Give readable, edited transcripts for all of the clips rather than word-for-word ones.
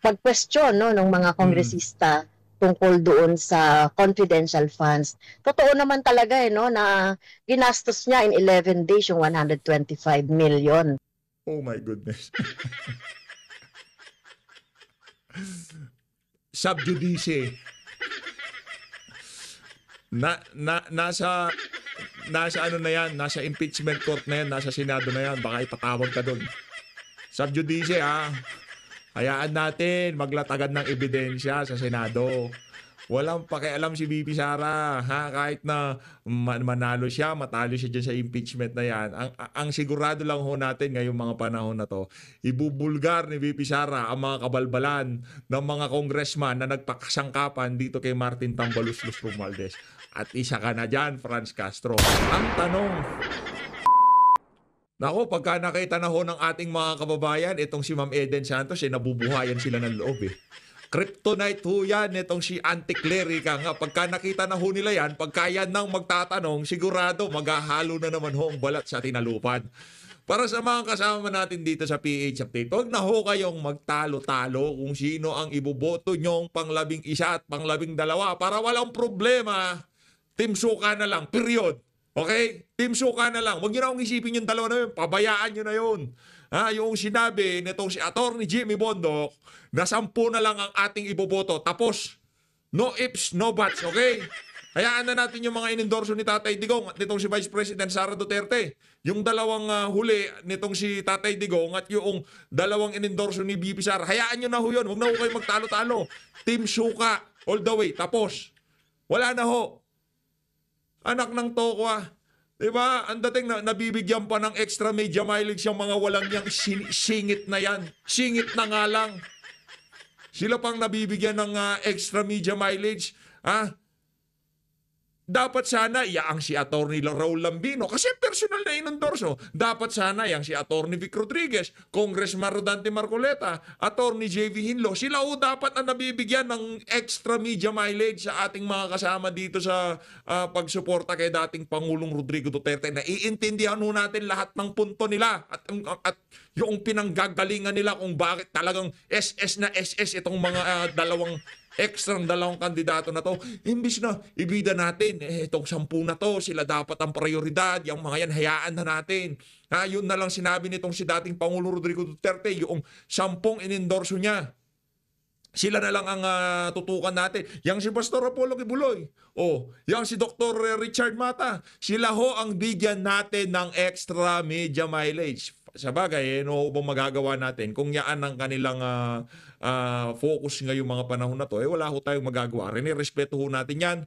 pag-question no, ng mga Mm. kongresista tungkol doon sa confidential funds. Totoo naman talaga no, na ginastos niya in 11 days yung 125 million. Oh my goodness. Sub judice. Nasa ano na yan, nasa impeachment court na yan, nasa Senado na yan, baka ipatawag ka doon. Sub judice ha. Hayaan natin maglatagan ng ebidensya sa Senado. Walang pakialam si VP Sara, ha? Kahit na manalo siya, matalo siya dyan sa impeachment na yan. Ang sigurado lang ho natin ngayong mga panahon na to, ibubulgar ni VP Sara ang mga kabalbalan ng mga congressman na nagpakasangkapan dito kay Martin Tambaloslos Romualdez. At isa ka na dyan, Franz Castro. Ang tanong, nako, pagka nakita na ho ng ating mga kababayan, itong si Ma'am Eden Santos, nabubuhayan sila ng loob eh. Kryptonite ho yan, itong si Auntie Claire, nga. Pagka nakita na ho nila yan, pagka yan nang magtatanong, sigurado maghahalo na naman ho ang balat sa tinalupad. Para sa mga kasama natin dito sa PH Update, huwag na ho kayong magtalo-talo kung sino ang iboboto nyong pang-11 at pang-12 para walang problema. Team Suka na lang, period. Okay? Team Suka na lang. Huwag nyo na akong isipin yung dalawa na yun. Pabayaan nyo na yun. Yung sinabi nitong si Atty. Jimmy Bondoc na 10 na lang ang ating iboboto. Tapos, no ifs, no buts. Okay? Hayaan na natin yung mga inendorso ni Tatay Digong at nitong si Vice President Sara Duterte. Yung dalawang huli nitong si Tatay Digong at yung dalawang inendorso ni BP Sara. Hayaan nyo na ho yun. Huwag na ho kayo magtalo-talo. Team Suka all the way. Tapos, wala na ho. Anak ng tokwa. Diba? Ang dating na nabibigyan pa ng extra media mileage yung mga walang yang singit na yan. Singit na nga lang. Sila pang nabibigyan ng extra media mileage. Dapat sana yang si Atty. Raul Lambino kasi personal na inendorso. Dapat sana yang si Atty. Vic Rodriguez, Congressman Rodante Marcoleta, Atty. JV Hinlo. Sila o dapat ang nabibigyan ng extra media mileage sa ating mga kasama dito sa pagsuporta kay dating Pangulong Rodrigo Duterte. Naiintindihan ho natin lahat ng punto nila at yung pinanggagalingan nila kung bakit talagang SS na SS itong mga dalawang kandidato na to. Imbis na ibida natin, itong 10 na to, sila dapat ang prioridad, yung mga yan, hayaan na natin. Yun na lang sinabi nitong si dating Pangulo Rodrigo Duterte, yung 10 inendorso niya. Sila na lang ang tutukan natin. Yang si Pastor Apollo Kibuloy. Yang si Dr. Richard Mata. Sila ho ang bigyan natin ng extra media mileage. Sa bagay, ano bang magagawa natin? Kung yaan ang kanilang focus ngayong mga panahon na to, wala ho tayong magagawa. Respeto ho natin yan.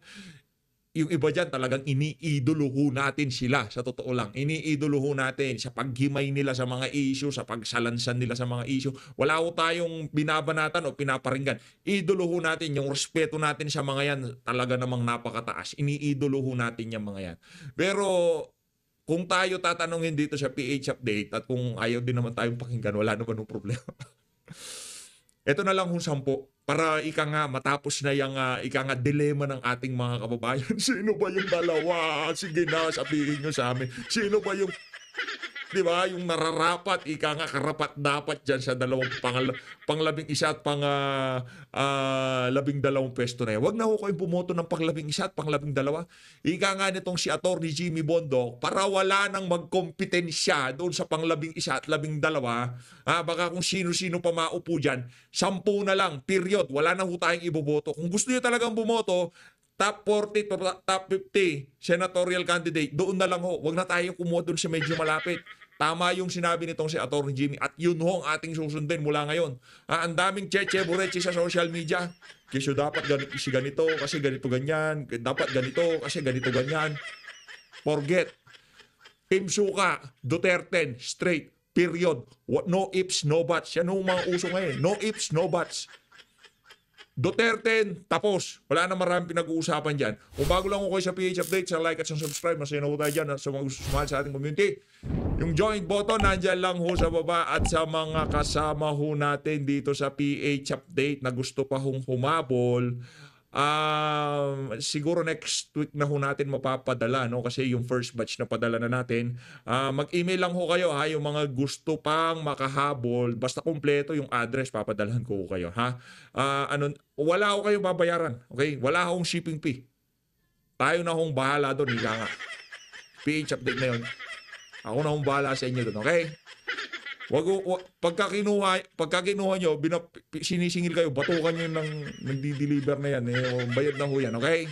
Yung iba dyan talagang iniidolo ho natin sila, sa totoo lang. Iniidolo ho natin sa paghimay nila sa mga issue, sa pagsalansan nila sa mga issue. Wala ho tayong binabanatan o pinaparinggan. Idolo ho natin, yung respeto natin sa mga yan, talaga namang napakataas. Iniidolo ho natin yung mga yan. Pero kung tayo tatanungin dito sa PH Update at kung ayaw din naman tayong pakinggan, wala naman ng problema. Ito na lang kung 10 para ika nga matapos na yung dilema ng ating mga kababayan. Sino ba yung dalawa? Sige na, sabihin nyo sa amin. Sino ba yung, di ba, yung nararapat, ika nga karapat dapat dyan sa dalawang pang-11 at pang-12 pwesto na yan. Huwag na ho kayong bumoto ng pang-11 at pang-12. Ika nga nitong si Atty. Jimmy Bondoc, para wala nang magkompetensya doon sa pang-11 at 12. Baka kung sino-sino pa maupo dyan, 10 na lang, period. Wala na ho tayong iboboto. Kung gusto nyo talagang bumoto, top 40 to top 50 senatorial candidate, doon na lang ho. Huwag na tayo kumuha doon sa medyo malapit. Tama yung sinabi nitong si Atty. Jimmy at yun ho ang ating susundin mula ngayon. Ang daming cheche-bureche sa social media. Kasi dapat ganito, kasi ganito ganyan. Dapat ganito, kasi ganito ganyan. Forget. Team Suka, Duterte, straight, period. No ifs, no buts. Yan ho mga uso ngayon. No ifs, no buts. Duterte, tapos. Wala na maraming pinag-uusapan dyan. Kung bago lang ako kayo sa PH Update, sa like at sa subscribe, masaya na po tayo dyan sa mga sumahal sa ating community. Yung join button, nandyan lang ho sa baba at sa mga kasama ho natin dito sa PH Update na gusto pa hong humabol, Siguro next week na ho natin mapapadala, no? Kasi yung first batch na padala na natin. Mag-email lang ho kayo, ha? Yung mga gusto pang makahabol, basta kumpleto yung address, papadalhan ko ho kayo, ha? Wala ho kayong babayaran, okay? Wala hong shipping fee. Tayo na hong bahala doon, higa nga. PH update na yun. Ako na hong bahala sa inyo doon, okay? Pagka kinuha nyo, sinisingil kayo, batukan nyo ng di-deliver na yan. Bayad na ho yan, okay?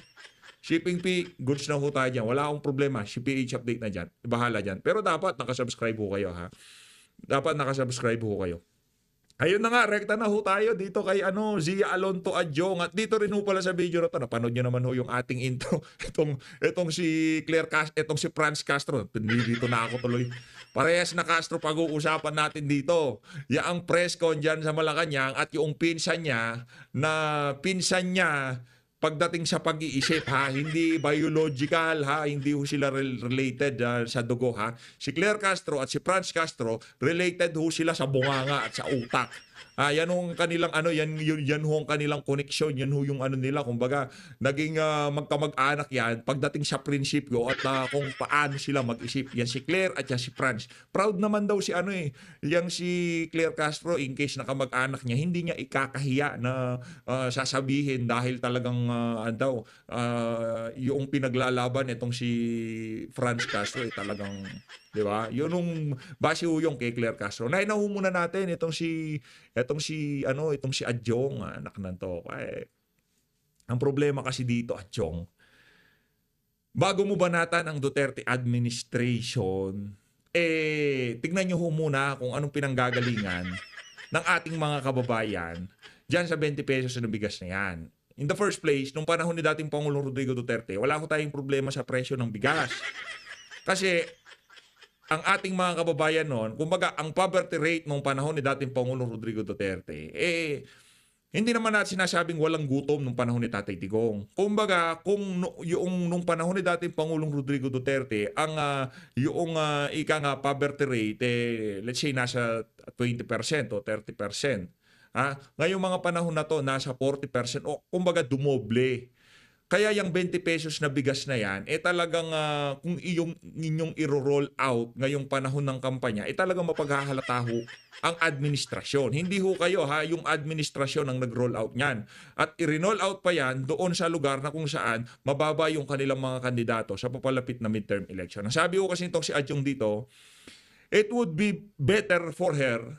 Shipping fee, goods na ho tayo dyan. Wala akong problema. PH update na dyan. Bahala dyan. Pero dapat nakasubscribe ho kayo, ha? Dapat nakasubscribe ho kayo. Ayun na nga, rekta na ho tayo dito kay Zia Alonto Adjong. At dito rin ho pala sa video na to, napanood nyo naman ho yung ating intro. Itong si itong si Franz Castro. Dito na ako tuloy. Parehas na Castro pag-uusapan natin dito. Yang press con dyan sa Malacanang at yung pinsan niya pagdating sa pag-iisip, ha, hindi biological, ha, hindi ho sila related sa dugo, ha. Si Claire Castro at si Franz Castro related ho sila sa bunganga at sa utak. Yan ho ang kanilang yan ho ang kanilang connection, yan ho yung nila, kumbaga naging magkamag-anak yan pagdating sa prinsipyo at kung paano sila mag-isip. Yan si Claire at yan si Franz. Proud naman daw si yang si Claire Castro, in case na kamag-anak niya, hindi niya ikakahiya na sasabihin dahil talagang yung pinaglalaban itong si Franz Castro talagang, di ba? Yun yung base ho yung kay Claire Castro. Nainaho muna natin itong si Adjong, anak ng to. Ang problema kasi dito, Adjong, bago mo banatan ang Duterte administration, tignan nyo ho muna kung anong pinanggagalingan ng ating mga kababayan dyan sa 20 pesos na bigas na yan. In the first place, nung panahon ni dating Pangulong Rodrigo Duterte, wala ko tayong problema sa presyo ng bigas. Kasi ang ating mga kababayan noon, kumbaga ang poverty rate nung panahon ni dating Pangulong Rodrigo Duterte, hindi naman natin sinasabing walang gutom nung panahon ni Tatay Digong. Kumbaga, yung nung panahon ni dating Pangulong Rodrigo Duterte, yung poverty rate, let's say nasa 20% o 30%. Ngayong mga panahon na to, nasa 40% o kumbaga dumoble. Kaya yung 20 pesos na bigas na yan, talagang kung inyong i-roll out ngayong panahon ng kampanya, talagang mapaghahalata ho ang administrasyon. Hindi ho kayo, ha, yung administrasyon ang nag-roll out niyan. At i-roll out pa yan doon sa lugar na kung saan mababa yung kanilang mga kandidato sa papalapit na midterm election. Ang sabi ko kasi itong si Adjong dito, it would be better for her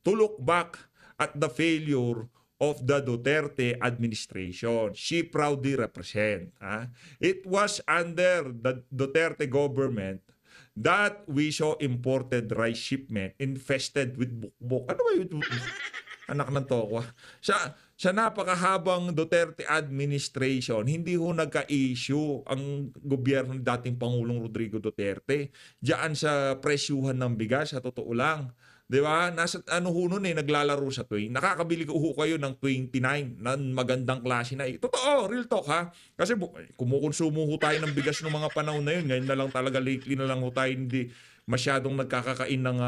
to look back at the failure of the Duterte administration. She proudly represent. It was under the Duterte government that we saw imported rice shipment infested with bukbok. Ano ba yun? Anak ng tokwa. Sa napakahabang Duterte administration, hindi ho nagka-issue ang gobyerno ng dating Pangulong Rodrigo Duterte diyan sa presyuhan ng bigas, sa totoo lang. Di ba? Nasa naglalaro sa tuwing. Nakakabili ko kayo ng 29 na magandang klase na. Totoo, real talk, ha. Kasi kumukonsumo ho tayo ng bigas ng mga panahon na yun. Ngayon na lang talaga, lately na lang ho tayo hindi masyadong nagkakakain ng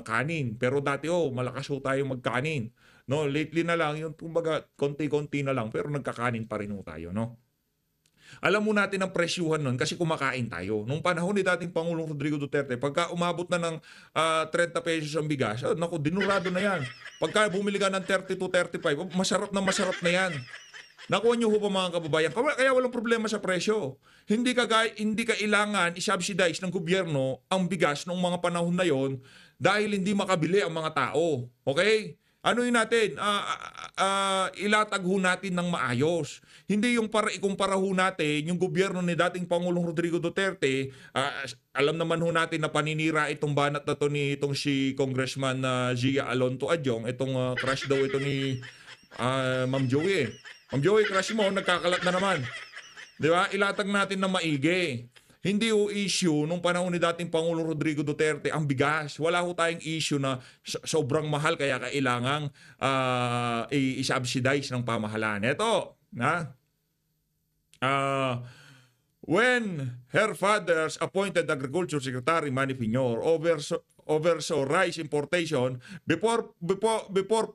kanin. Pero dati malakas ho tayo magkanin. No, lately na lang yung kumbaga konti-konti na lang pero nagkakanin pa rin ho tayo, no. Alam mo natin ang presyuhan nun kasi kumakain tayo. Nung panahon ni dating Pangulong Rodrigo Duterte, pagka umabot na ng 30 pesos ang bigas, naku, dinurado na yan. Pagka bumili ka ng 32, 35, masarap na yan. Nakuha niyo ho pa mga kababayan. Kaya walang problema sa presyo. Hindi kailangan i-subsidize ng gobyerno ang bigas ng mga panahon na yon dahil hindi makabili ang mga tao. Okay? Ano yun natin? Ilatag ho natin ng maayos. Hindi yung para ikumpara ho natin yung gobyerno ni dating Pangulong Rodrigo Duterte. Alam naman ho natin na paninira itong banat na to ni itong si Congressman Zia Alonto Adjong. Itong crush daw ito ni Ma'am Joey. Ma'am Joey, crush mo, nagkakalat na naman. Di ba? Ilatag natin ng maigi. Hindi ho issue nung panahon ni dating Pangulong Rodrigo Duterte ang bigas. Wala ho tayong issue na sobrang mahal kaya kailangang i-subsidize ng pamahalaan. Ito, when her father's appointed Agriculture Secretary Manny Piñor oversaw rice importation before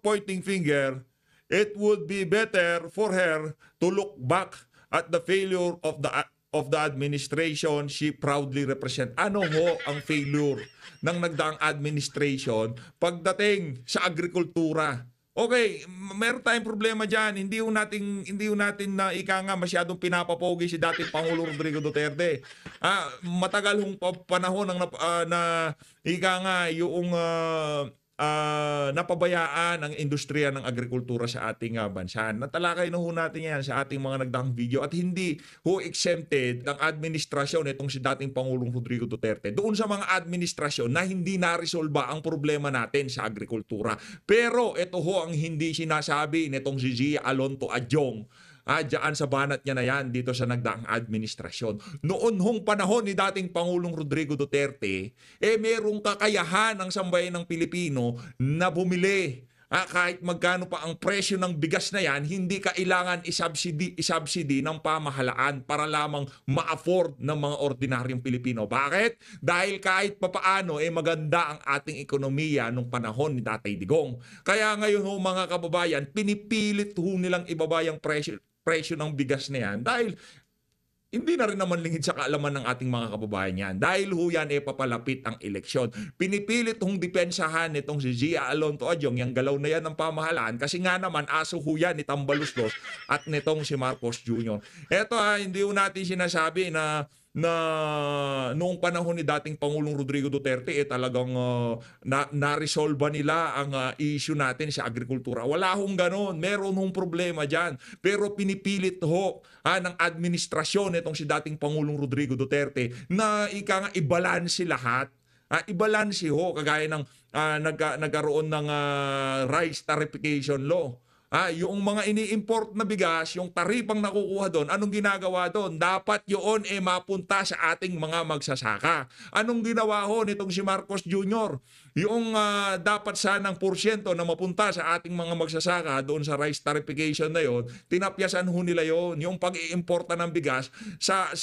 pointing finger, it would be better for her to look back at the failure of the administration she proudly represent. Ano ho ang failure ng nagdaang administration pagdating sa agrikultura? Okay, meron tayong problema diyan. Hindi ho natin na ika nga masyadong pinapapogi si dating Pangulo Rodrigo Duterte. Matagal hong panahon ng na ika nga yung napabayaan ang industriya ng agrikultura sa ating bansa. Natalakay na ho natin yan sa ating mga nagdaang video at hindi ho exempted ang administrasyon itong si dating Pangulong Rodrigo Duterte doon sa mga administrasyon na hindi naresolba ang problema natin sa agrikultura. Pero ito ho ang hindi sinasabi nitong si Zia Alonto Adjong. Diyan sa banat niya na yan dito sa nagdaang administrasyon. Noon hong panahon ni dating Pangulong Rodrigo Duterte, merong kakayahan ng sambayan ng Pilipino na bumili. Kahit magkano pa ang presyo ng bigas na yan, hindi kailangan isubsidy ng pamahalaan para lamang ma-afford ng mga ordinaryong Pilipino. Bakit? Dahil kahit papaano maganda ang ating ekonomiya nung panahon ni Tatay Digong. Kaya ngayon ho mga kababayan, pinipilit ho nilang ibaba yung presyo ng bigas na yan dahil hindi na rin naman lingid sa kaalaman ng ating mga kababayan yan. Dahil ho yan papalapit ang eleksyon. Pinipilit hong depensahan nitong si Zia Alonto Adjong, yung galaw na yan ng pamahalaan kasi nga naman aso ho yan ni Tambaluslos at nitong si Marcos Jr. Eto hindi ho natin sinasabi na noong panahon ni dating Pangulong Rodrigo Duterte talagang na-resolve nila ang issue natin sa agrikultura. Wala hong ganon. Meron hong problema dyan. Pero pinipilit ho ng administrasyon itong si dating Pangulong Rodrigo Duterte na i-balance lahat. I-balance ho kagaya ng nagkaroon ng rice tarification law. Yung mga ini-import na bigas, yung taripang nakukuha doon, anong ginagawa doon? Dapat yun mapunta sa ating mga magsasaka. Anong ginawa ho nitong si Marcos Jr.? Yung dapat sanang porsyento na mapunta sa ating mga magsasaka doon sa rice tarification na yon, tinapyasan ho nila yon. Yung pag-iimporta ng bigas sa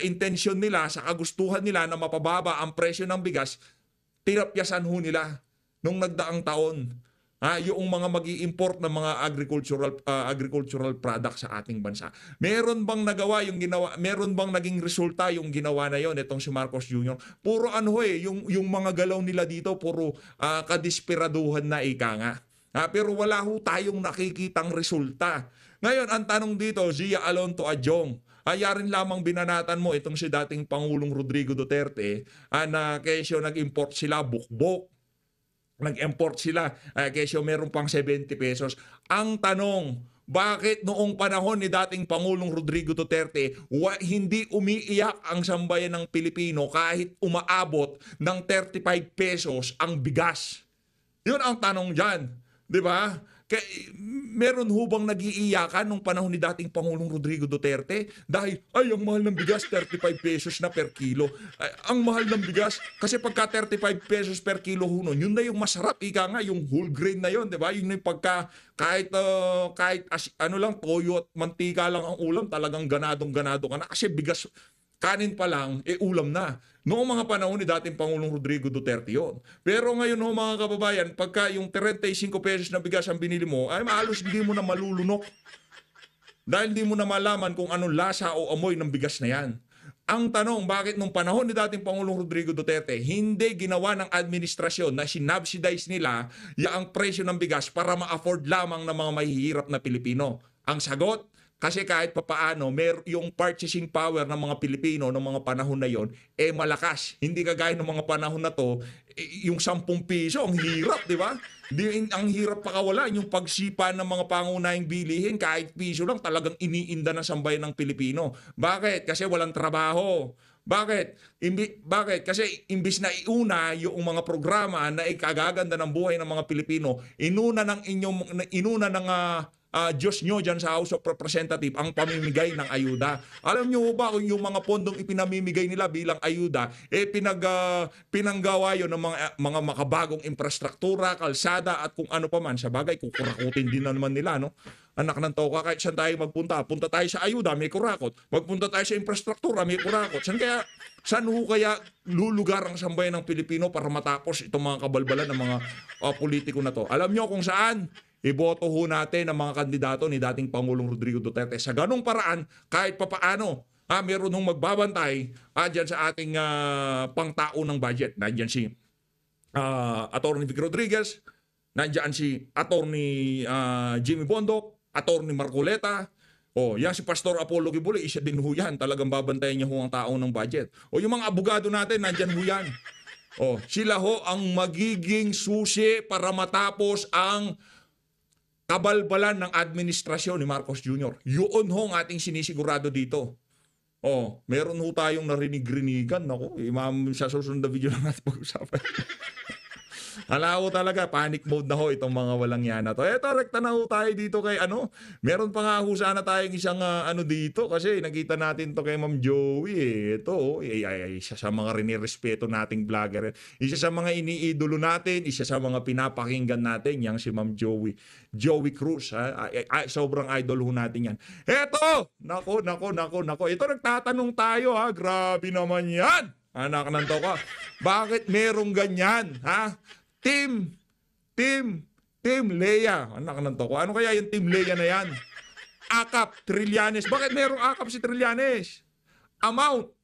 intensyon nila, sa kagustuhan nila na mapababa ang presyo ng bigas, tinapyasan ho nila nung nagdaang taon. Yung mga mag-i-import ng mga agricultural products sa ating bansa. Meron bang meron bang naging resulta yung ginawa na yon itong si Marcos Jr.? Puro yung mga galaw nila dito puro kadisperaduhan na ika nga. Pero wala ho tayong nakikitang resulta. Ngayon, ang tanong dito, Zia Alonto Adjong, yarin lamang binanatan mo itong si dating Pangulong Rodrigo Duterte na kesyo nag-import sila bukbok. Nag-import sila kesyo meron pang 70 pesos. Ang tanong, bakit noong panahon ni dating Pangulong Rodrigo Duterte hindi umiiyak ang sambayan ng Pilipino kahit umaabot ng 35 pesos ang bigas? Yun ang tanong dyan. Diba? Meron hubang nag-iiyakan nung panahon ni dating Pangulong Rodrigo Duterte dahil ang mahal ng bigas 35 pesos na per kilo. Ang mahal ng bigas kasi pagka 35 pesos per kilo yun na yung masarap ika nga yung whole grain na yun, 'di ba? Yun yung pagka kahit lang toyo at mantika lang ang ulam, talagang ganadong-ganado ka na kasi bigas kanin pa lang, ulam na. Noong mga panahon ni dating Pangulong Rodrigo Duterte yun. Pero ngayon mga kababayan, pagka yung 35 pesos na bigas ang binili mo, maalos hindi mo na malulunok. Dahil hindi mo na malaman kung anong lasa o amoy ng bigas na yan. Ang tanong, bakit nung panahon ni dating Pangulong Rodrigo Duterte, hindi ginawa ng administrasyon na sinubsidize nila ang presyo ng bigas para ma-afford lamang ng mga mahihirap na Pilipino? Ang sagot, kasi kahit papaano, yung purchasing power ng mga Pilipino ng mga panahon na yon malakas. Hindi kagaya ng mga panahon na to, yung 10 piso, ang hirap, di ba? Ang hirap pakawalan yung pagsipa ng mga pangunahing bilihin, kahit piso lang talagang iniinda ng sambayan ng Pilipino. Bakit? Kasi walang trabaho. Bakit? Bakit? Kasi imbis na iuna yung mga programa na ikagaganda ng buhay ng mga Pilipino, inuna ng Diyos nyo dyan sa House of Representatives ang pamimigay ng ayuda. Alam nyo ba kung yung mga pondong ipinamimigay nila bilang ayuda, pinanggawa yun ng mga makabagong infrastruktura, kalsada at kung ano pa man. Sa bagay, kukurakutin din naman nila, no? Anak ng toka, kahit saan tayo magpunta. Punta tayo sa ayuda, may kurakot. Magpunta tayo sa infrastruktura, may kurakot. Saan kaya lulugar ang sambayan ng Pilipino para matapos itong mga kabalbalan ng mga politiko na to? Alam nyo kung saan? iboto ho natin ang mga kandidato ni dating Pangulong Rodrigo Duterte. Sa ganung paraan, kahit papaano, meron hong magbabantay dyan sa ating pangtao ng budget. Nandyan si Atty. Vic Rodriguez, nandyan si Atty. Jimmy Bondoc, Atty. Marcoleta, yan si Pastor Apollo Quibuli, isa din ho yan. Talagang babantayan niya ho ang tao ng budget. Yung mga abogado natin, nandyan ho yan. Sila ho ang magiging susi para matapos ang kabalbalan ng administrasyon ni Marcos Jr. Yun ho ang ating sinisigurado dito. Meron ho tayong narinig-rinigan. Naku, ma'am, sa susunod na video lang natin pag-usapan. Hala ho talaga, panic mode na ho itong mga walang yan na to. Eto, rekta na ho tayo dito kay meron pa nga ho sana tayong isang dito kasi nakita natin to kay Ma'am Joey. Ito, isa sa mga rinirespeto nating vlogger. Isa sa mga iniidolo natin, isa sa mga pinapakinggan natin, yang si Ma'am Joey. Joey Cruz. Sobrang idol ho natin yan. Eto! Nako. Ito, nagtatanong tayo Grabe naman yan! Anak ng toka. Bakit merong ganyan? Team Leia. Anak ng toko. Ano kaya yung Team Leia na yan? Akap, Trillanes. Bakit merong akap si Trillanes? Amount,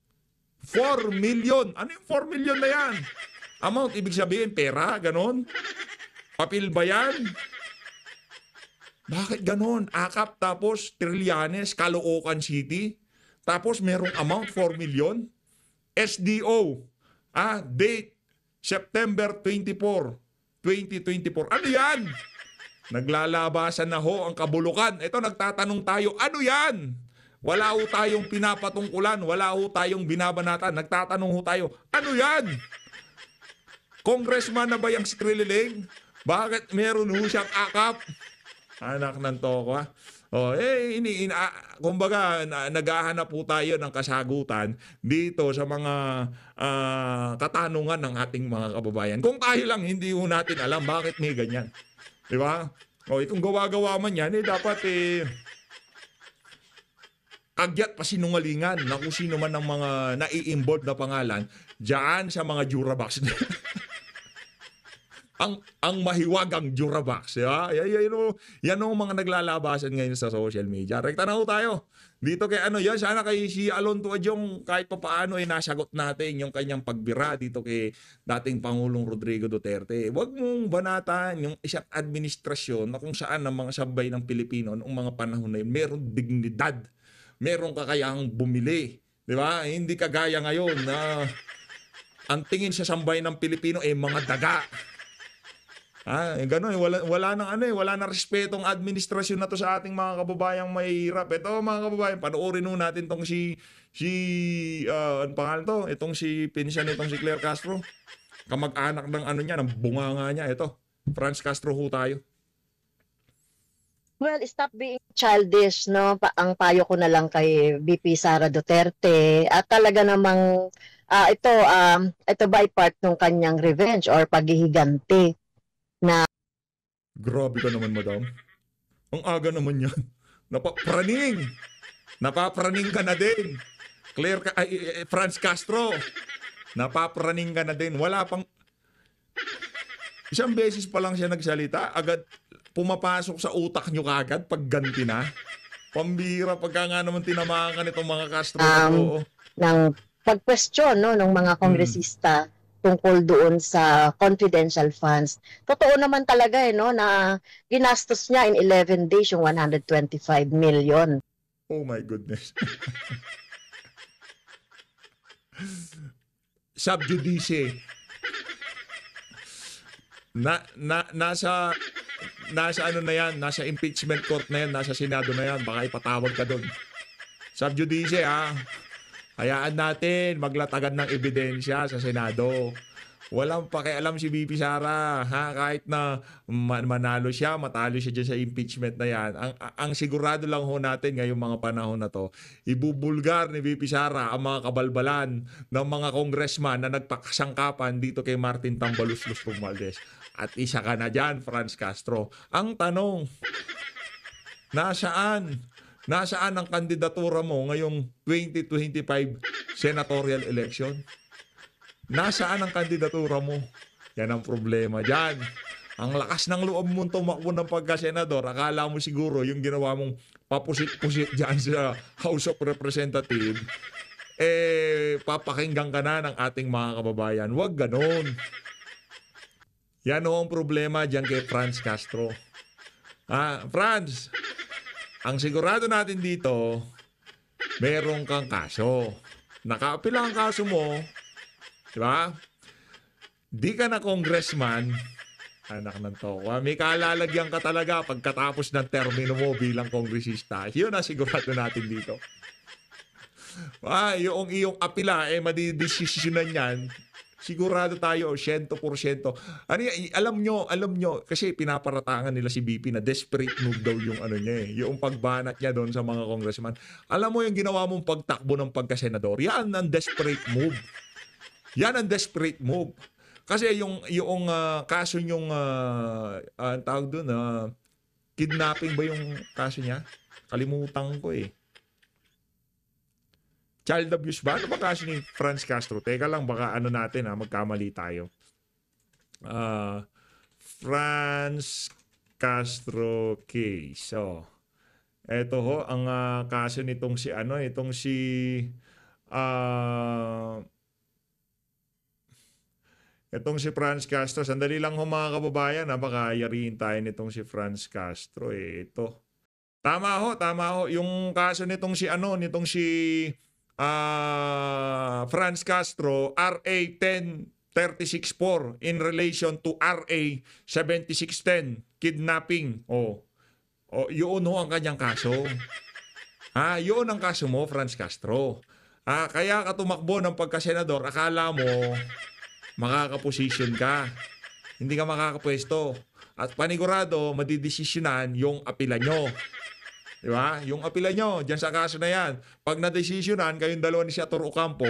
4 million. Ano yung 4 million na yan? Amount, ibig sabihin, pera, ganon? Papel ba yan? Bakit ganon? Akap, tapos Trillanes, Caloocan City. Tapos merong amount, 4 million. SDO, date, September 24, 2024. Ano yan? Naglalabasan na ho ang kabulukan. Ito, nagtatanong tayo, ano yan? Wala ho tayong pinapatungkulan, wala ho tayong binabanatan. Nagtatanong ho tayo, ano yan? Congressman na ba yung si Trililing? Bakit meron ho siyang akap? Anak ng toko kumbaga, naghahanap po tayo ng kasagutan dito sa mga katanungan ng ating mga kababayan. Kung tayo lang, hindi ho natin alam bakit may ganyan. Di ba? Itong gawa-gawa man yan, dapat agyat pa sinungalingan na kung sino man ng mga nai-involved na pangalan dyan sa mga Jurabox. ang mahiwagang Jurabox. Yan ang mga naglalabasan ngayon sa social media. Rekta na ho tayo. Dito kay yan, sana kay si Alon Tuadyong kahit pa paano nasagot natin yung kanyang pagbira dito kay dating Pangulong Rodrigo Duterte. Huwag mong banatan yung isang administrasyon na kung saan ang mga sabay ng Pilipino noong mga panahon na yun, meron dignidad, meron kakayahang bumili. Di ba? Hindi kagaya ngayon na ang tingin sa sambay ng Pilipino mga daga. Gano'n, wala nang respetong administrasyon na to sa ating mga kababayang mahihirap. Ito mga kababayan, panoorin ho natin tong ano pangalan to? Itong pinsan itong si Claire Castro. Kamag-anak ng niya, ng bunganga niya. Ito, Franz Castro ho tayo. Well, stop being childish, no? Ang payo ko na lang kay VP Sara Duterte. At talaga namang ito ba ay part ng kanyang revenge or paghihiganti? Grabe ka naman, madam. Ang aga naman yan. Napapraning ka na din. Franz Castro. Napapraning ka na din. Wala pang... Isang beses pa lang siya nagsalita, agad pumapasok sa utak nyo kagad pag ganti na. Pambira pagka nga naman tinamaan ka nitong mga Castro. Ng pag-question ng mga kongresista tungkol doon sa confidential funds. Totoo naman talaga na ginastos niya in 11 days yung 125 million. Oh my goodness. Sub judice. Nasa nasa impeachment court na yan, nasa Senado na yan, baka ipatawag ka doon. Sub judice hayaan natin maglatagan ng ebidensya sa Senado. Walang pakialam si VP Sara, kahit na manalo siya, matalo siya dyan sa impeachment na yan. Ang sigurado lang ho natin ngayong mga panahon na to, ibubulgar ni VP Sara ang mga kabalbalan ng mga congressman na nagpakasangkapan dito kay Martin Tambaloslos Romualdez. At isa ka na dyan, Franz Castro. Ang tanong, nasaan ang kandidatura mo ngayong 2025 senatorial election? Nasaan ang kandidatura mo? Yan ang problema dyan. Ang lakas ng loob mong tumakbo ng pagka-senador, akala mo siguro yung ginawa mong papusit-pusit dyan sa House of Representatives, papakinggan ka na ng ating mga kababayan. Huwag ganon. Yan ho ang problema dyan kay Franz Castro. Franz, ang sigurado natin dito, meron kang kaso. Nakaapila ang kaso mo, di ba? Di ka na congressman, anak ng tokwa. May kalalagyan ka talaga pagkatapos ng termino mo bilang kongresista. Yun ang sigurado natin dito. Yung iyong apila, madidesisyonan yan. Sigurado tayo, 100%. Ano yan, alam nyo, kasi pinaparatangan nila si BP na desperate move daw yung ano niya yung pagbanat niya doon sa mga congressman. Alam mo yung ginawa mong pagtakbo ng pagkasenador, yan ang desperate move. Yan ang desperate move. Kasi yung kaso yung tawag doon, kidnapping ba yung kaso niya? Kalimutan ko eh. Child abuse ba? Ano ba kaso ni Franz Castro? Teka lang, baka ano natin magkamali tayo. Franz Castro case. So, eto ho, ang kaso nitong si itong si Franz Castro. Sandali lang ho mga kababayan, baka yariin tayo nitong si Franz Castro. Ito. Tama ho. Yung kaso nitong si Franz Castro, RA 10364 in relation to RA 7610, kidnapping. Yun ho ang kanyang kaso. Yun ang kaso mo, Franz Castro. Kaya ka tumakbo ng pagkasenador, akala mo makakaposisyon ka. Hindi ka makakapwesto. At panigurado, madidesisyonan yung apila nyo. Di ba? Yung apila nyo, dyan sa kaso na yan. Pag nadesisyonan, kayong dalawa ni Senator Ocampo,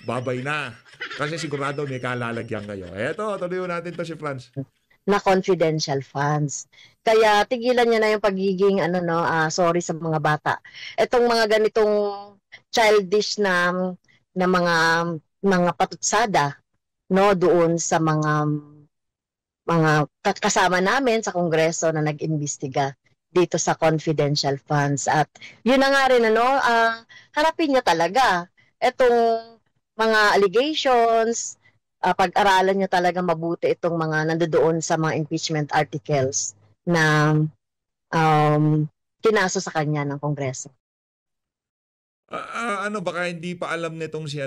babay na. Kasi sigurado may kalalagyan kayo. Eto, tuloy natin to si Franz. Na confidential funds. Kaya tigilan niya na yung pagiging sorry sa mga bata. Itong mga ganitong childish na mga patutsada doon sa mga kasama namin sa Kongreso na nag-imbestiga dito sa confidential funds. At yun na nga rin harapin niya talaga itong mga allegations, pag-aralan niya talaga mabuti itong mga nandoon sa mga impeachment articles na kinaso sa kanya ng Kongreso. Baka hindi pa alam nitong si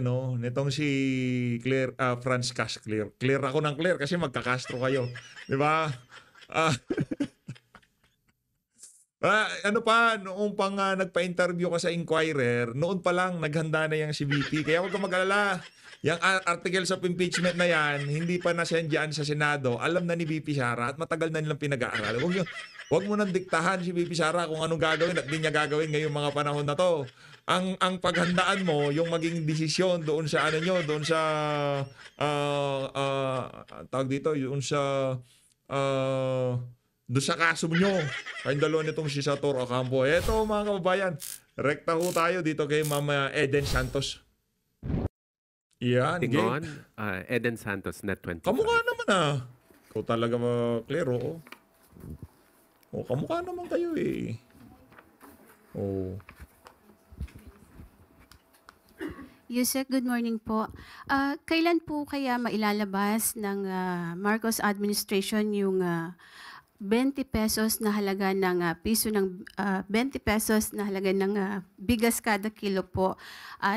Claire, Franz Castro. Clear ako ng Claire kasi magka-Castro kayo. Di ba? Noong pang nagpa-interview ka sa Inquirer, noon pa lang naghanda na yang si VP. Kaya huwag kang mag-alala. Yung articles of impeachment na yan, hindi pa na-send dyan sa Senado. Alam na ni VP Sara at matagal na nilang pinag-aaral. Huwag mo nang diktahan si VP Sara kung anong gagawin at di niya gagawin ngayong mga panahon na to. Ang paghandaan mo, yung maging desisyon doon sa doon sa tawag dito, doon sa kaso nyo. Kayong dalawa nitong si Senator Ocampo. Eto mga kababayan, rekta ho tayo dito kay Mama Eden Santos. Yan, Tingon, Eden Santos, Net25. Kamukha naman Ikaw talaga Claire, oo. Kamukha naman kayo eh. Yusek, good morning po. Kailan po kaya mailalabas ng Marcos administration yung 20 pesos na halaga ng 20 pesos na halaga ng bigas kada kilo po?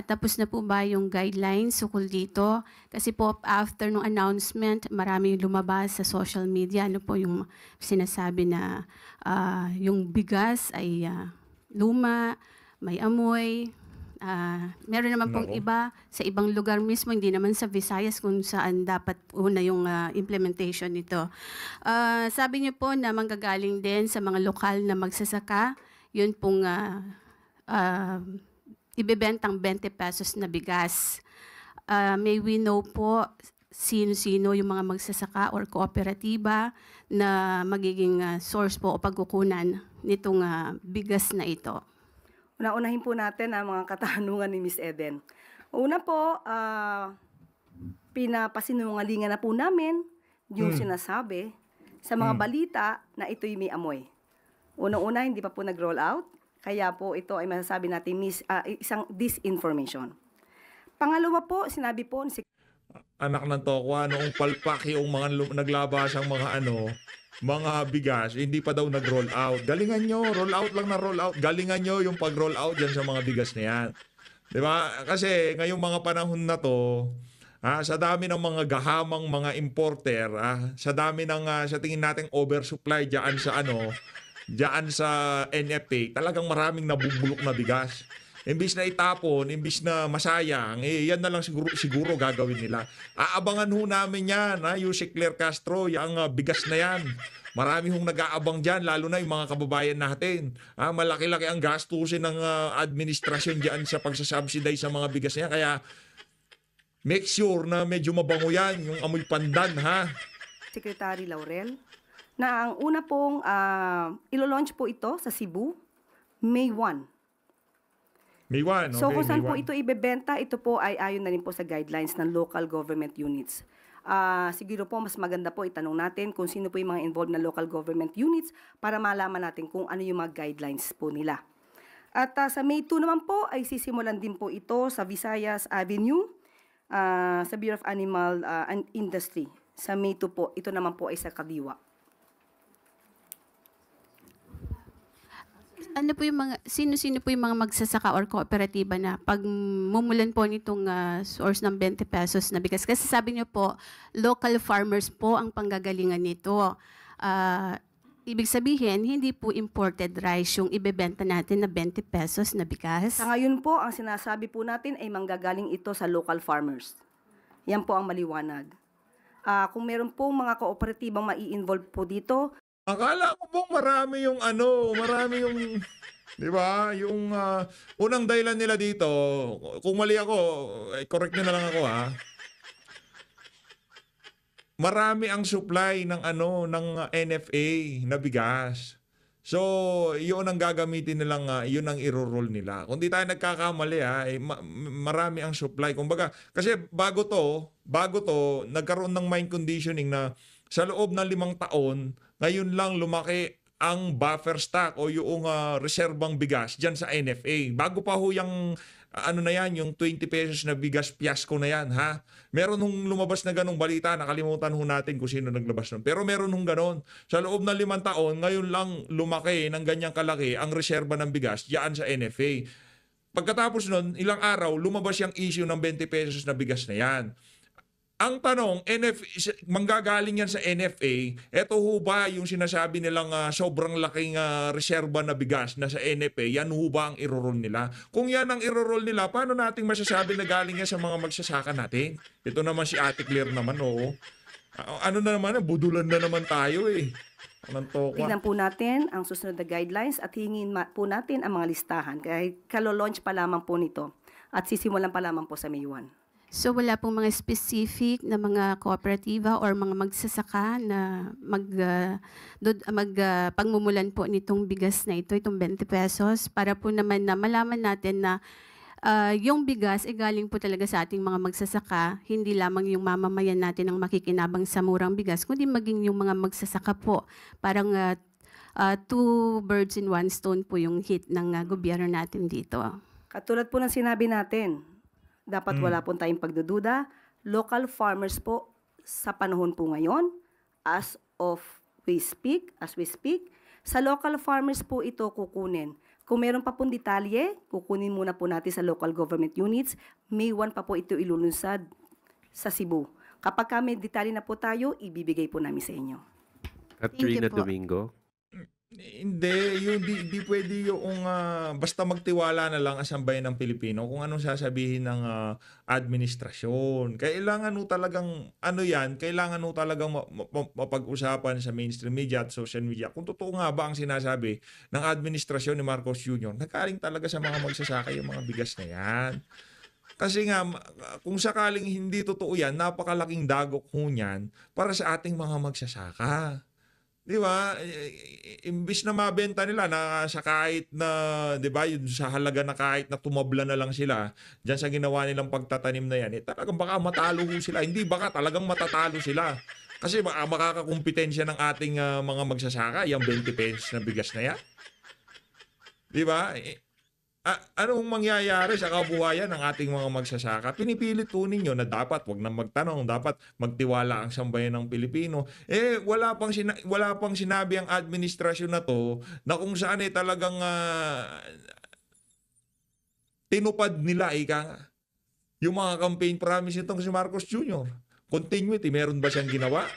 Tapos na po ba yung guidelines ukol dito? Kasi po after nung announcement, marami lumabas sa social media. Ano po yung sinasabi na yung bigas ay luma, may amoy. Meron naman pong iba sa ibang lugar mismo, hindi naman sa Visayas kung saan dapat una yung implementation nito. Sabi niyo po na manggagaling din sa mga lokal na magsasaka, yun pong ibebentang 20 pesos na bigas. May we know po sino-sino yung mga magsasaka or kooperatiba na magiging source po o pagkukunan nitong bigas na ito? Unahin po natin ang mga katanungan ni Miss Eden. Una po, pinapasinungalingan na po namin yung sinasabi sa mga balita na ito'y may amoy. Unang-una, hindi pa po nag-roll out, kaya po ito ay masasabi natin isang disinformation. Pangalawa po, sinabi po ni Anak ng tokwa, noong palpak yung mga naglabasang mga bigas, hindi pa daw nag-roll out. Galingan nyo, roll out lang na roll out. Galingan nyo yung pag-roll out dyan sa mga bigas na yan. Di ba? Kasi ngayong mga panahon na to, sa dami ng mga gahamang mga importer, sa dami ng sa tingin nating oversupply diyan sa NFA, talagang maraming nabubulok na bigas. Imbis na itapon, imbis na masayang, yan na lang siguro gagawin nila. Aabangan ho namin yan, Yusek Claire Castro, yung bigas na yan. Marami hong nag-aabang dyan, lalo na yung mga kababayan natin. Malaki-laki ang gastusin ng administrasyon dyan sa pagsasubsidize sa mga bigas na yan. Kaya make sure na medyo mabango yan, yung amoy pandan, Secretary Laurel, na ang una pong ilo-launch po ito sa Cebu, May 1. May 1, okay, So kung saan May po 1. ito ibebenta, ito po ay ayon na rin po sa guidelines ng local government units. Siguro po mas maganda po itanong natin kung sino po yung mga involved na local government units para malaman natin kung ano yung mga guidelines po nila. At sa May 2 naman po ay sisimulan din po ito sa Visayas Avenue sa Bureau of Animal and Industry. Sa May 2 po, ito naman po ay sa Kadiwa. Ano po yung sino-sino po yung mga magsasaka or kooperatiba na pag mumulan po nitong source ng 20 pesos na bigas? Kasi sabi niyo po, local farmers po ang panggagalingan nito. Ibig sabihin, hindi po imported rice yung ibebenta natin na 20 pesos na bigas? Sa ngayon po, ang sinasabi po natin ay manggagaling ito sa local farmers. Yan po ang maliwanag. Kung meron po mga kooperatibang mai-involve po dito, Akala ko pong marami yung di ba? Yung unang dahilan nila dito, kung mali ako, correct nyo na lang ako Marami ang supply ng ng NFA na bigas. So, yun ang gagamitin nilang, yun ang iro-roll nila. Kung di tayo nagkakamali marami ang supply. Kumbaga, kasi bago to, nagkaroon ng mind conditioning na sa loob ng 5 taon, ngayon lang lumaki ang buffer stock o yung reserbang bigas dyan sa NFA. Bago pa ho yung yung 20 pesos na bigas fiasco na yan, Meron hong lumabas na ganong balita, nakalimutan ho natin kung sino naglabas nun. Pero meron hong ganon. Sa loob ng 5 taon, ngayon lang lumaki ng ganyang kalaki ang reserba ng bigas dyan sa NFA. Pagkatapos nun, ilang araw, lumabas yung issue ng 20 pesos na bigas na yan. Ang tanong, manggagaling yan sa NFA, eto ho ba yung sinasabi nilang sobrang laking reserba na bigas na sa NFA, yan ho ba ang irorol nila? Kung yan ang irorol nila, paano nating masasabi na galing yan sa mga magsasaka natin? Ito naman si Ate Claire naman, oo. Ano na naman, budulan na naman tayo Anong tokwa? tignan po natin ang susunod na guidelines at hingin po natin ang mga listahan. Kaya kalo-launch pa lamang po nito at sisimulan pa lamang po sa May 1. So wala pong mga specific na mga kooperatiba or mga magsasaka na pagmumulan po nitong bigas na ito, itong 20 pesos, para po naman na malaman natin na yung bigas ay galing po talaga sa ating mga magsasaka, hindi lamang yung mamamayan natin ang makikinabang sa murang bigas, kundi maging yung mga magsasaka po. Parang 2 birds in 1 stone po yung hit ng gobyerno natin dito. Katulad po ng sinabi natin, dapat wala po tayong pagdududa. Local farmers po sa panahon po ngayon, as we speak, sa local farmers po ito kukunin. Kung meron pa pong detalye, kukunin muna po natin sa local government units. May 1 pa po ito ilulunsad sa Cebu. Kapag may detalye na po tayo, ibibigay po namin sa inyo. Katrina po. Domingo. Hindi, di pwede yung basta magtiwala na lang ang bayan ng Pilipino kung anong sasabihin ng administrasyon. Kailangan talagang kailangan talagang mapag-usapan sa mainstream media at social media. Kung totoo nga ba ang sinasabi ng administrasyon ni Marcos Jr., nagkaling talaga sa mga magsasaka yung mga bigas na yan. Kasi nga, kung sakaling hindi totoo yan, napakalaking dagok ho niyan para sa ating mga magsasaka. Di ba? Imbis na mabenta nila na sa kahit na, di ba, yung sa halaga na kahit na tumabla na lang sila dyan sa ginawa nilang pagtatanim na yan, talagang baka matalo ho sila. Hindi baka, talagang matatalo sila. Kasi makakakumpetensya ng ating mga magsasaka, yung 20 pesos na bigas na yan. Di ba? Anong mangyayari sa kabuhayan ng ating mga magsasaka? Pinipilit po ninyo na dapat wag na magtanong, dapat magtiwala ang sambayan ng Pilipino. Wala pang sinabi ang administrasyon na to na kung saan talagang tinupad nila yung mga campaign promise nitong si Marcos Jr. Continuity, meron ba siyang ginawa?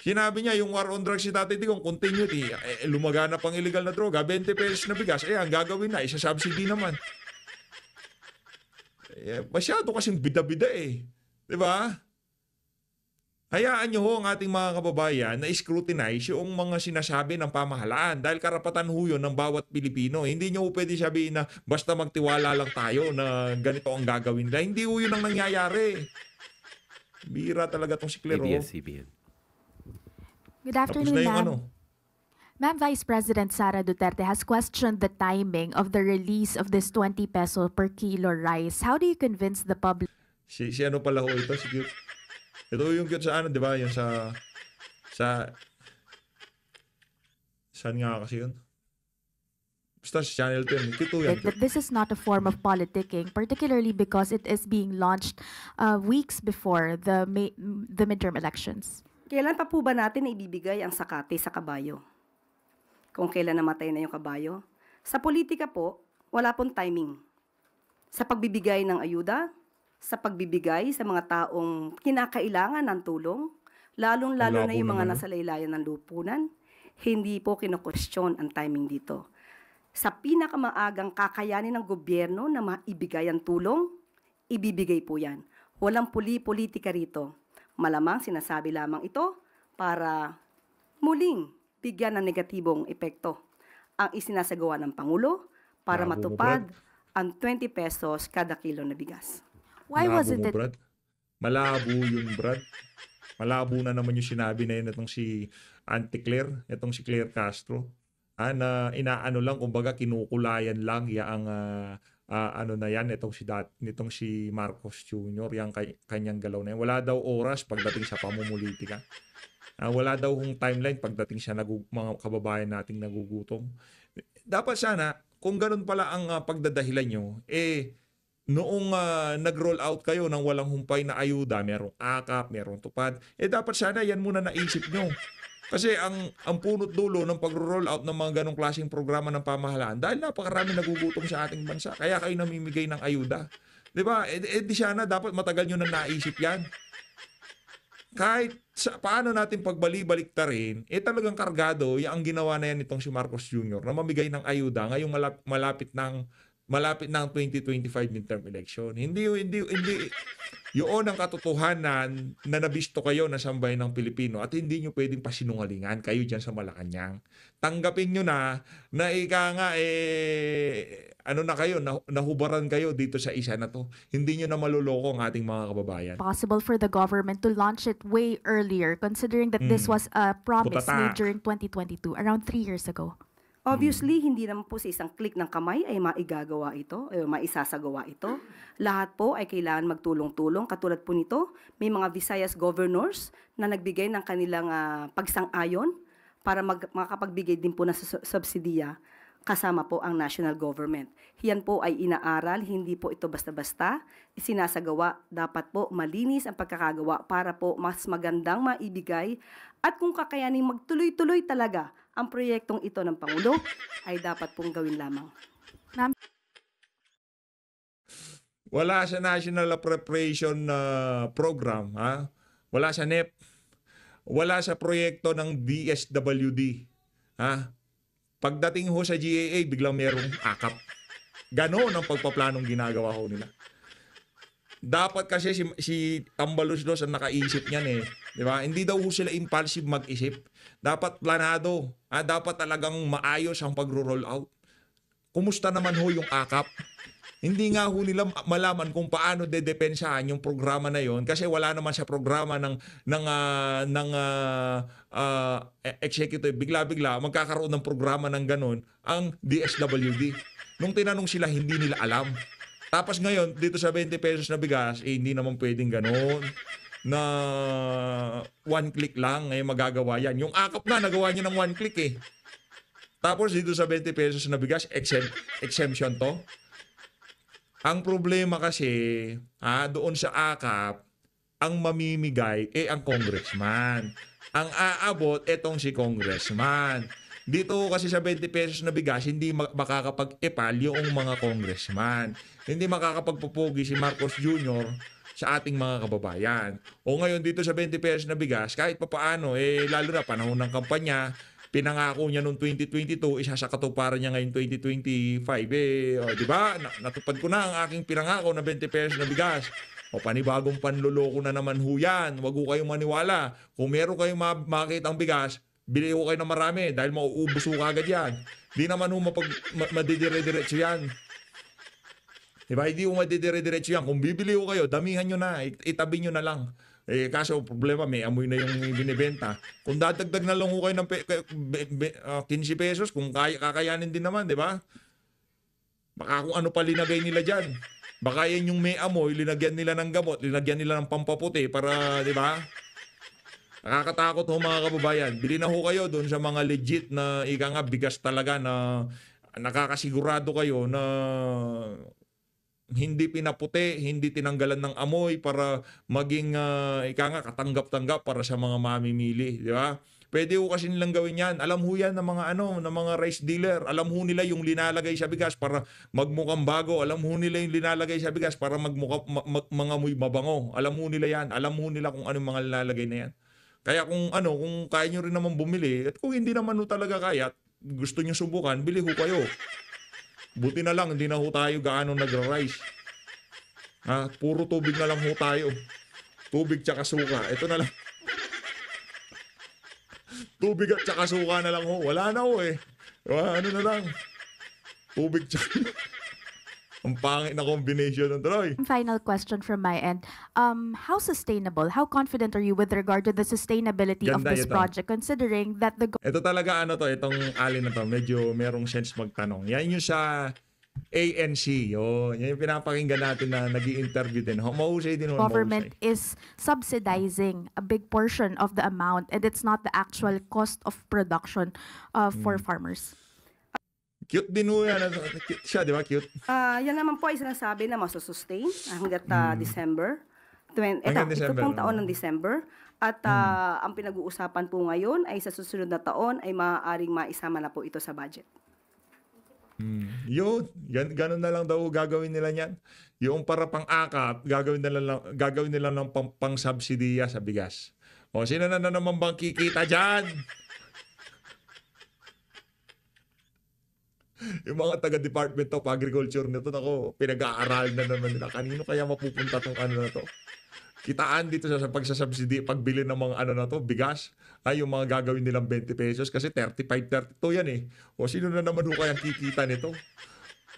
Sinabi niya, yung war on drugs si Tatay Digong, continuity, lumagana pang illegal na droga, 20 pesos na bigas, ang gagawin na, isa-subsidy naman. Masyado kasing bida-bida Di ba? Hayaan niyo ho ang ating mga kababayan na scrutinize yung mga sinasabi ng pamahalaan dahil karapatan ho yun ng bawat Pilipino. Hindi niyo ho pwede sabihin na basta magtiwala lang tayo na ganito ang gagawin nila. Hindi ho yun ang nangyayari. Bira talaga tong si Claro. ABS-CBN. Good afternoon, Tapos na yung ma'am. Ma'am, Vice President Sara Duterte has questioned the timing of the release of this 20 peso per kilo rice. How do you convince the public? Si ano pala ho ito? Si Cute. Ito yung Cute sa ano, di ba? Yung saan nga kasi yun? Basta sa Channel 10. Cute yan. That this is not a form of politicking, particularly because it is being launched weeks before the midterm elections. Kailan pa po ba natin ibibigay ang sakate sa kabayo? Kung kailan namatay na yung kabayo? Sa politika po, wala pong timing. Sa pagbibigay ng ayuda, sa pagbibigay sa mga taong kinakailangan ng tulong, lalong-lalo na yung mga nasa laylayan ng lupunan, hindi po kino-question ang timing dito. Sa pinakamaagang kakayanin ng gobyerno na maibigay ang tulong, ibibigay po yan. Walang politika rito. Malamang sinasabi lamang ito para muling bigyan ng negatibong epekto ang isinasagawa ng Pangulo para matupad ang 20 pesos kada kilo na bigas. Why wasn't it? Brad? Malabo yun, Brad. Malabo na naman yung sinabi na yun itong si Auntie Claire, itong si Claire Castro. Na inaano lang, kumbaga kinukulayan lang ang ano na yan, nitong si Marcos Jr., yung kanyang galaw na yan. Wala daw oras pagdating sa pamumulitika. Wala daw hong timeline pagdating sa mga kababayan nating nagugutom. Dapat sana, kung ganun pala ang pagdadahilan nyo, noong nag-roll out kayo ng walang humpay na ayuda, merong akap, merong tupad, dapat sana yan muna naisip nyo. Kasi ang punot dulo ng pag-roll out ng mga ganong klaseng programa ng pamahalaan dahil napakarami nagugutom sa ating bansa. Kaya kayo namimigay ng ayuda. 'Di ba? Di sana dapat matagal nyo na naisip 'yan. Kahit paano natin pagbali-baliktarin, talagang kargado ang ginawa na yan nitong si Marcos Jr. na mamigay ng ayuda ngayong malapit ng 2025 midterm election. Hindi yun ang katotohanan na nabisto kayo na sambayan ng Pilipino at hindi nyo pwedeng pasinungalingan kayo dyan sa Malacanang. Tanggapin nyo na nahubaran kayo dito sa isa na to. Hindi nyo na maluloko ang ating mga kababayan. Possible for the government to launch it way earlier, considering that this was a promise made during 2022, around 3 years ago. Obviously, hindi naman po sa isang click ng kamay ay maigagawa ito, ay maisasagawa ito. Lahat po ay kailangan magtulong-tulong. Katulad po nito, may mga Visayas governors na nagbigay ng kanilang pagsang-ayon para makapagbigay din po ng subsidiya kasama po ang national government. Yan po ay inaaral, hindi po ito basta-basta isinasagawa. Dapat po malinis ang pagkakagawa para po mas magandang maibigay at kung kakayaning magtuloy-tuloy talaga ang proyektong ito ng Pangulo ay dapat pong gawin lamang. Wala sa National Appropriation Program, wala sa NEP, wala sa proyekto ng DSWD. Pagdating ho sa GAA, biglang merong akap. Ganon ang pagpaplanong ginagawa ho nila. Dapat kasi si Tambaluslos ang nakaisip niyan Di ba? Hindi daw ho sila impulsive mag-isip. Dapat planado. Dapat talagang maayos ang pagro-roll out. Kumusta naman ho yung akap? Hindi nga ho nila malaman kung paano dedepensahan yung programa na yon kasi wala naman sa programa ng executive. Bigla-bigla magkakaroon ng programa ng ganon ang DSWD. Nung tinanong sila, hindi nila alam. Tapos ngayon, dito sa 20 pesos na bigas, hindi naman pwedeng ganon. na one click lang ngayon magagawa yan. Yung akap na nagawa niya ng one click eh. Tapos dito sa 20 pesos na bigas, exemption to. Ang problema kasi, doon sa akap, ang mamimigay ang congressman. Ang aabot, etong si congressman. Dito kasi sa 20 pesos na bigas, hindi makakapag-epal yung mga congressman. Hindi makakapagpupugi si Marcos Jr. sa ating mga kababayan. O ngayon dito sa 20 pesos na bigas, kahit papaano, lalo na panahon ng kampanya, pinangako niya noong 2022, isa sa katuparan niya ngayon 2025. Di ba? Natupad ko na ang aking pinangako na 20 pesos na bigas. O panibagong panloloko na naman ho yan. Huwag ho kayong maniwala. Kung meron kayong makita ang bigas, bili ho kayo ng marami dahil mauubos ho kagad yan. Di naman ho madidire-diretso yan. Diba? Hindi ho madidire-diretso yan. Kung bibili ho kayo, damihan nyo na. Itabi nyo na lang. Kaso problema, may amoy na yung binibenta. Kung dadagdag na lang ho kayo ng 15 pesos, kung kakayanin din naman, di ba? Baka kung ano pa linagay nila dyan. Baka yan yung may amoy, linagyan nila ng gamot, linagyan nila ng pampaputi para, di ba? Nakakatakot ho mga kababayan. Bili na ho kayo doon sa mga legit na bigas talaga na nakakasigurado kayo na hindi pinaputi, hindi tinanggalan ng amoy para maging katanggap-tanggap para sa mga mamimili, di ba? Pwede ho kasi nilang gawin yan. Alam ho yan ng mga rice dealer. Alam ho nila yung linalagay sa bigas para magmukhang bago. Alam ho nila yung linalagay sa bigas para mangamoy mabango. Alam ho nila yan. Alam ho nila kung anong mga linalagay na yan. Kaya kung kaya nyo rin naman bumili, at kung hindi naman ho talaga kaya, gusto nyo subukan, bili ho kayo. Buti na lang, hindi na ho tayo gaano nagra-rice. Puro tubig na lang ho tayo. Tubig tsaka suka. Ito na lang. Tubig at tsaka suka na lang ho. Wala na ho eh. Ano na lang. Tubig tsaka. Ang pangit na combination ng tuloy. Final question from my end. How sustainable, how confident are you with regard to the sustainability of Ganda this ito. project considering that the Ito talaga itong alin na to. Medyo merong sense magtanong. Yan yung sa ANC. Yan yung pinapakinggan natin na nag-i-interview din. Mahusay din. government is subsidizing a big portion of the amount and it's not the actual cost of production for farmers? Cute din ho yan. Cute siya, di ba? Cute. Yan naman po ay sinasabi na masusustain hanggat December. Hanggang Ito December, pong taon ng December. At ang pinag-uusapan po ngayon ay sa susunod na taon ay maaaring maisama na po ito sa budget. Yun. Ganun na lang daw gagawin nila niyan. Yung para pang-akap, gagawin nila ng pang-subsidiya sa bigas. O, sino na naman bang kikita dyan? Yung mga taga-Department of Agriculture nito, pinag-aaral na naman nila. Kanino kaya mapupunta tong na to? Kitaan dito sa pagsasubsidy, pagbili ng mga bigas, yung mga gagawin nilang 20 pesos kasi 35, 32 yan eh. O sino na naman ho kayang kikita nito?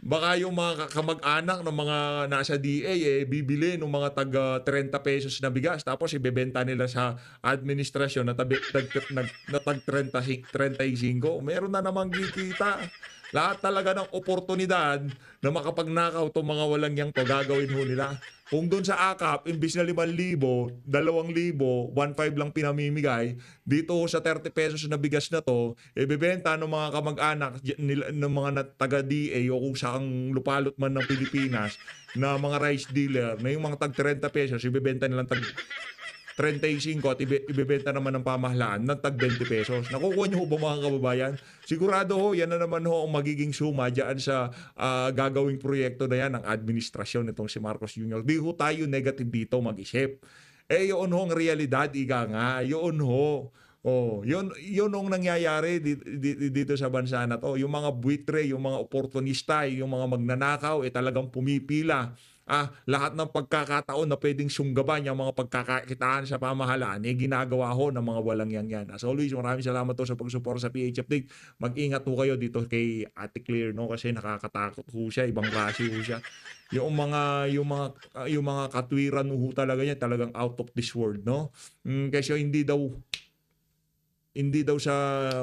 Baka yung mga kamag-anak ng mga nasa DA bibili ng mga taga 30 pesos na bigas tapos ibebenta nila sa administrasyon na tag 35. Meron na namang kikita. Lahat talaga ng oportunidad na makapagnakaw itong mga walang yang to, gagawin ho nila. Kung doon sa akap, imbis na 5,000, 2,000, 1,500 lang pinamimigay, dito sa 30 pesos na bigas na to, ibebenta ng mga kamag-anak ng mga taga-DA o kung saang lupalot man ng Pilipinas na mga rice dealer, na yung mga tag 30 pesos, ibebenta nilang tag 35 at ibebenta naman ng pamahalaan ng tag 20 pesos. Nakukuha niyo ho ba mga kababayan? Sigurado ho, yan na naman ho ang magiging suma dyan sa gagawing proyekto na yan ng administrasyon nitong si Marcos Jr. Di ho tayo negative dito mag-isip. Yun ho ang realidad, ika nga. Yun ho. Yun ang nangyayari dito sa bansa na to. Yung mga buitre, yung mga oportunista, yung mga magnanakaw, talagang pumipila. Lahat ng pagkakataon na pwedeng sunggaban yung mga pagkakakitaan sa pamahalaan, ginagawa ho ng mga walang yan. As always, maraming salamat to sa pagsuporta sa PH Update. Mag-ingat ho kayo dito kay Ate Claire, no? Kasi nakakatakot ho siya, ibang klase ho siya. Yung mga katwiran ho talaga niya, talagang out of this world, no? Kasi hindi daw sa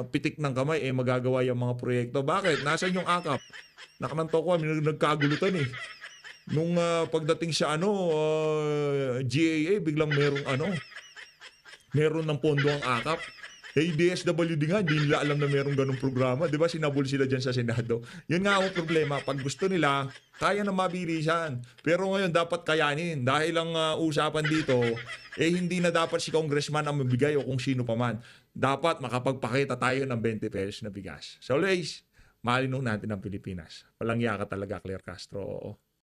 pitik ng kamay magagawa yung mga proyekto. Bakit? Nasaan yung akap? Nakananto ko, nagkagulutan eh. Nung pagdating sa GAA, biglang meron ng pondo ang AKAP. DSWD nga, hindi nila alam na merong ganong programa. Di ba, sinabol sila dyan sa Senado. Yun nga ang problema. Pag gusto nila, kaya na mabilisan. Pero ngayon, dapat kayanin. Dahil ang usapan dito, hindi na dapat si congressman ang mabigay o kung sino pa man. Dapat makapagpakita tayo ng 20 pesos na bigas. So, always, mahalin natin ang Pilipinas. Walang yaka talaga, Claire Castro. Oo.